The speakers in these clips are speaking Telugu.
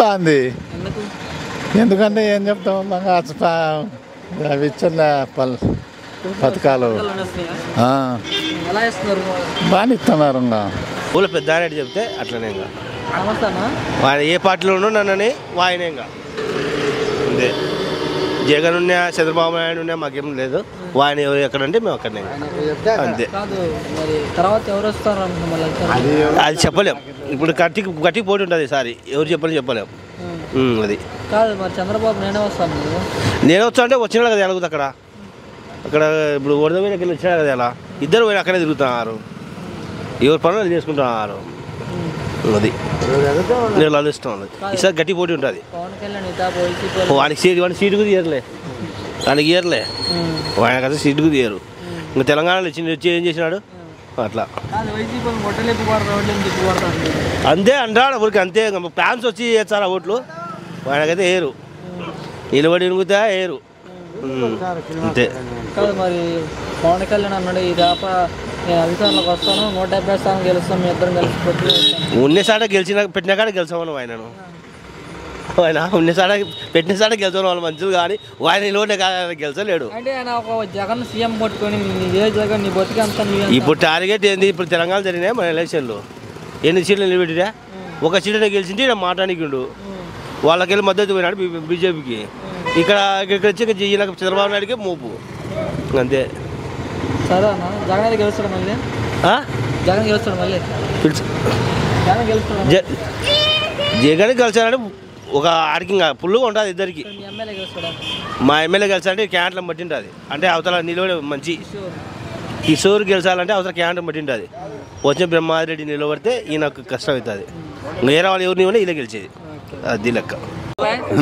బాగుంది. ఎందుకు? ఎందుకంటే ఏం చెప్తాం, అవి ఇచ్చిన పథకాలు వస్తున్నాయా? ఎలా ఇస్తున్నారు? బాగా ఇస్తున్నారు. ఊళ్ళో పెద్ద ఆయన చెప్తే అట్లనే ఇంకా నమస్తే అన్న. ఆయన ఏ పార్టీలో ఉండో నన్నని వాయనే ఇంకా అంతే. జగన్ ఉన్నా చంద్రబాబు నాయుడు ఉన్నా మాకేం లేదు. వాయన ఎవరు ఎక్కడంటే మేము అక్కడనే అంతే. కాదు మరి తర్వాత ఎవరు వస్తారు అనుకున్నాం? అది చెప్పలేం. ఇప్పుడు గట్టికి పోటీ ఉంటుంది ఈసారి. ఎవరు చెప్పలేం. అది కాదు మరి చంద్రబాబు నేనే వస్తాను. నేను వచ్చా అంటే వచ్చినా కదా ఎలాగుతుంది అక్కడ ఇప్పుడు వరదమైన వెళ్ళి వచ్చినా కదా ఎలా ఇద్దరు పోయిన అక్కడే తిరుగుతున్నారు. ఎవరి పనులు చేసుకుంటున్నారు. అది నేను అదిష్టం. ఈసారి గట్టి పోటీ ఉంటుంది. పవన్ కళ్యాణ్ వాడికి సీటుకు తీయర్లే. వాడికి ఇయర్లే. వాడికి అసలు సీటుకు తీయరు. ఇంకా తెలంగాణలో వచ్చి ఏం చేసినాడు అట్లా అంతే అంటాడు. ఊరికి అంతే. ఫ్యాన్స్ వచ్చి వేస్తారా ఓట్లు. వాడికైతే వేయరు. నిలబడి ఇరుగుతా వేయరు అంతే. కాదు మరి పవన్ కళ్యాణ్ అన్నాడు ఈ దాప నేను అధికారంలోకి వస్తాను 170 స్థానం గెలుస్తాం మీ ఇద్దరం కలిసి ఉన్నసాట పెట్టిన కాడ గెలిచామను ఆయనను. ఆయన ఉన్నసాట పెట్టిన సాట గెలిచాను వాళ్ళు మంచిది కానీ ఆయన నిలబడే గెలిచలేడు. అంటే ఆయన ఒక జగన్ సీఎం కొట్టుకొని ఏ జగన్ నీ బతికి అంతా ఇప్పుడు టార్గెట్ ఏంది? ఇప్పుడు తెలంగాణ జరిగినాయి మన ఎలక్షన్లో ఎన్ని సీట్లు నిలబెట్టినా ఒక సీట్నే గెలిచింది. ఈయన మాట్లాడికిండు. వాళ్ళకెళ్ళి మద్దతు పోయినాడు బీజేపీకి. ఇక్కడికి వచ్చి చంద్రబాబు నాయుడికి మూపు అంతే. సరే అన్న. జగన్ అయితే గెలుస్తాడు మళ్ళీ. జగన్ గెలుస్తాడు మళ్ళీ. జగన్ గెలుస్తాడు. జగన్ గెలిచారంటే ఒక ఆడికి ఇంకా ఫుల్గా ఉంటుంది ఇద్దరికి. ఎమ్మెల్యే గెలుస్తాడా? మా ఎమ్మెల్యే గెలిచాలంటే క్యాంట్లు బట్టి ఉంటుంది. అంటే అవతల నిలబడి మంచి కిషోర్ గెలిచాలంటే అవతల క్యాంట్లు బట్టి ఉంటుంది. వచ్చిన బ్రహ్మారెడ్డి నిలబడితే ఈయనకు కష్టం అవుతుంది. వేరే వాళ్ళు ఎవరిని ఇవ్వని ఇలా గెలిచేది. అది లెక్క.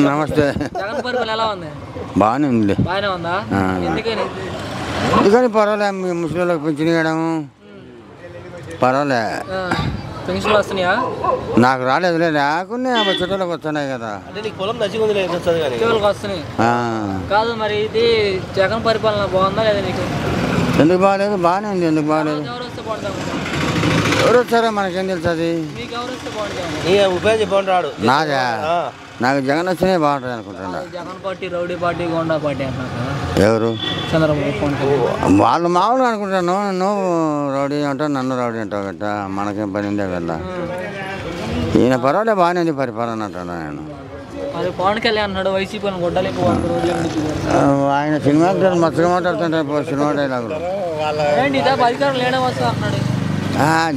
నమస్తే. జగన్ పరిపాలన ఎలా ఉంది? బాగానే ఉంది. బాగానే ఉందా? ఎందుకని? ఎందుకని పర్వాలే. ముసలిళ్ళకి పెంచిన వేయడము పర్వాలే. పెన్షన్లు వస్తున్నాయా? నాకు రాలేదులే. లేకున్నా చుట్టాలకు వస్తున్నాయి కదా. ఉద్యోగులకు వస్తున్నాయి. కాదు మరి ఇది జగన్ పరిపాలన బాగుందా లేదా నీకు? ఎందుకు బాగాలేదు? బాగానే ఉంది. ఎందుకు బాగాలేదు? ఎవరు వస్తే బాగుంటుంది? ఎవరు వచ్చారో మనకేం తెలుస్తుంది. మీకు ఎవరు వస్తే బాగుంటుంది? ఉపయోగం చెప్పండి. నాదా? నాకు జగన్ వచ్చినే బాగుంటుంది అనుకుంటున్నా. Jagan party rowdy party goonda party అంటున్నారు. ఎవరు? చంద్రబాబు. వాళ్ళు మామూలుగా అనుకుంటాను. నువ్వు రౌడీ అంటావు, నన్ను రౌడీ అంటావు గట్ట. మనకేం పని ఉందే కదా. ఈయన పర్వాలే బాగానే ఉంది పరిపాలన అంటాను నేను. మరి పవన్ కళ్యాణ్ అన్నాడు వైసీపీ గొడ్డలేక ఆయన సినిమా మస్తుగా మాట్లాడుతుంటారు. సినిమా డైలాగులు అధికారం లేనే వస్తా అన్నాడు.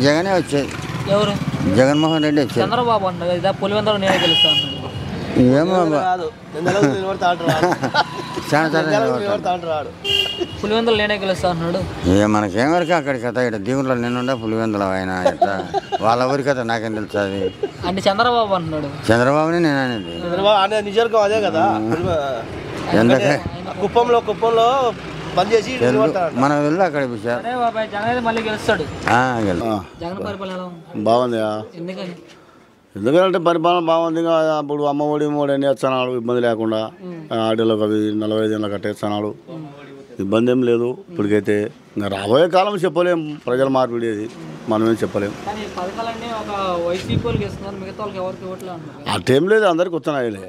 జగనే వచ్చాయి. ఎవరు? జగన్మోహన్ రెడ్డి వచ్చాయి. చంద్రబాబు అన్నాడు ఇదా పులివెందులు నేనే గెలుస్తా అన్నాడు. ఏమో పులివెందులు నేనే గెలుస్తా అన్నాడు. మనకేమరికి అక్కడికి కథ ఇక్కడ దీవుల్లో నేనుండే పులివెందులు ఆయన వాళ్ళ ఊరి కథ నాకేం తెలుస్తుంది. అంటే చంద్రబాబు అంటున్నాడు. చంద్రబాబుని నేను అనేది నిజంగా అదే కదా. ఎందుకే కుప్పంలో మనకు వెళ్ళి అక్కడ మళ్ళీ గెలుస్తాడు. జగన్ పరిపాలన ఎలా ఉంది? బాగుంది. ఎందుకని? ఎందుకంటే పరిపాలన బాగుంది. అప్పుడు అమ్మ ఒడి అన్నీ వేస్తున్నాడు ఇబ్బంది లేకుండా. ఆడలకు అవి 45 ఏళ్ళ కట్టేస్తున్నాడు. ఇబ్బంది ఏం లేదు ఇప్పటికైతే. ఇంకా రాబోయే కాలం చెప్పలేం. ప్రజల మార్పిడి మనమేం చెప్పలేం. అటేం లేదు. అందరికి వస్తున్నాయిలే.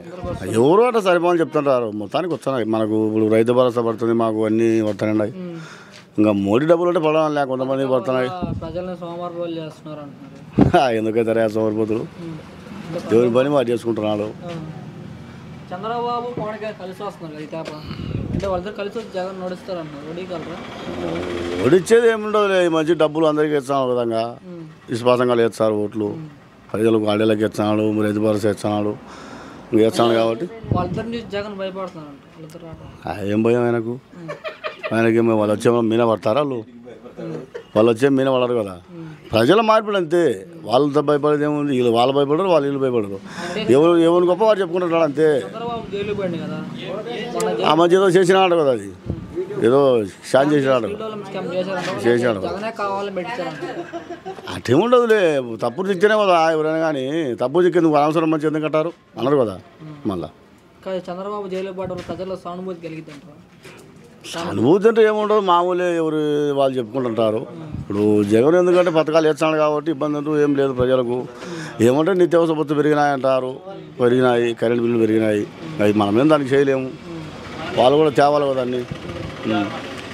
ఎవరు అట్లా సరిపోని చెప్తుంటారు. మొత్తానికి వస్తున్నాయి. మనకు ఇప్పుడు రైతు భరోసా పడుతుంది. మాకు అన్నీ వస్తున్నాయి. ఇంకా మోడీ డబ్బులు అంటే పడడం లేక కొంతమంది పడుతున్నాయి. ఎందుకైతే సోమరిపోతులు ఎవరి పని వాడు చేసుకుంటున్నాడు. చంద్రబాబు పవన్ కళ్యాణ్ కలిసి వస్తున్నారు అంటే వాళ్ళిద్దరు కలిసి వచ్చి జగన్ నడుస్తారు అన్నారు. ఒడిచ్చేది ఏముండదు. ఈ మధ్య డబ్బులు అందరికీ ఇస్తున్నాడు విధంగా విశ్వాసంగా వేస్తారు ఓట్లు. ప్రజలకు ఆడేళ్ళకి ఇస్తున్నాడు. రైతు భరోసా ఇస్తున్నాడు. ఇంకా ఇస్తున్నాడు కాబట్టి వాళ్ళిద్దరిని జగన్ భయపడుతున్నారు. ఏం భయం ఆయనకు? ఆయనకేమో వాళ్ళు వచ్చే మీన పడతారా? వాళ్ళు వచ్చే మీన పడరు కదా. ప్రజల మార్పులు అంతే. వాళ్ళతో భయపడేది ఏముంది? వీళ్ళు వాళ్ళు భయపడరు, వాళ్ళు వీళ్ళు భయపడరు. ఎవరు గొప్ప వాడు చెప్పుకుంటున్నాడు అంతే. ఆ మధ్య ఏదో చేసినాడు కదా. అది ఏదో షాన్ చేసినాడు. అటేముండదులే. తప్పు చిక్కినే కదా ఎవరైనా కానీ. తప్పు చిక్కి నువ్వు అనవసరం మంచి ఎందుకు కట్టారు అన్నారు కదా. మళ్ళా చంద్రబాబు జైలు పడ్డ ప్రజల్లో సానుభూతి కలిగిద్దంటారు. సానుభూతి అంటే ఏముండదు, మామూలే, ఎవరు వాళ్ళు చెప్పుకుంటుంటారు. ఇప్పుడు జగన్ ఎందుకంటే పథకాలు ఇచ్చాడు కాబట్టి ఇబ్బంది అంటూ ఏం లేదు ప్రజలకు. ఏమంటే నిత్యావసర వస్తువులు పెరిగినాయి, కరెంట్ బిల్లులు పెరిగినాయి. అవి మనమేం దానికి చేయలేము, వాళ్ళు కూడా తేవాలి కదా అన్నీ.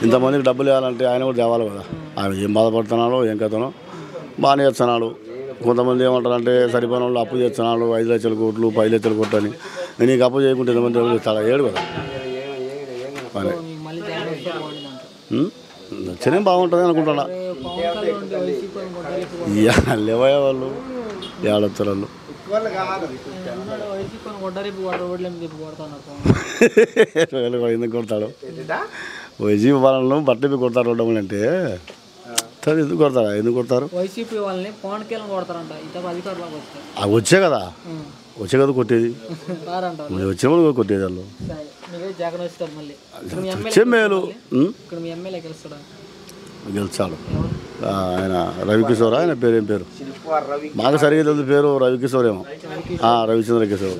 ఇంతమందికి డబ్బులు ఇవ్వాలంటే ఆయన కూడా తేవాలి కదా. ఆయన ఏం బాధపడుతున్నాడో ఏం కథనో బాగానే చేస్తున్నాడు. కొంతమంది ఏమంటారంటే సరిపోయిన వాళ్ళు అప్పు చేస్తున్నాడు, 5 లక్షల కోట్లు 10 లక్షల కోట్లు అని. నీకు అప్పు చేయకుంటే ఎంతమంది ఎవరు ఇస్తాడా? ఏడు కదా. అదే నచ్చనేం బాగుంటుంది అనుకుంటున్నా. లేవయ్యే వాళ్ళు ఏడొచ్చారు ఎందుకు కొడతాడు? వైసీపీ వాళ్ళను బట్టలు కొడతారు రోడ్డు అంటే సరే ఎందుకు కొడతారా? ఎందుకు కొడతారు? వైసీపీ వాళ్ళని పవన్ కళ్యాణ్ కొడతారంట. అవి వచ్చే కదా కొట్టేది, వచ్చినప్పుడు కొట్టేది వాళ్ళు. జగన్ వస్తారు మళ్ళీ వచ్చే మేలు ఇక్కడ మీ ఎమ్మెల్యే గెలుస్తాడా? గెలిచాడు ఆయన రవికిషోర్. ఆయన పేరు ఏం పేరు మాకు సరిగ్గా తెలుసు, పేరు రవికిషోర్ ఏమో, రవిచంద్ర కిషోర్.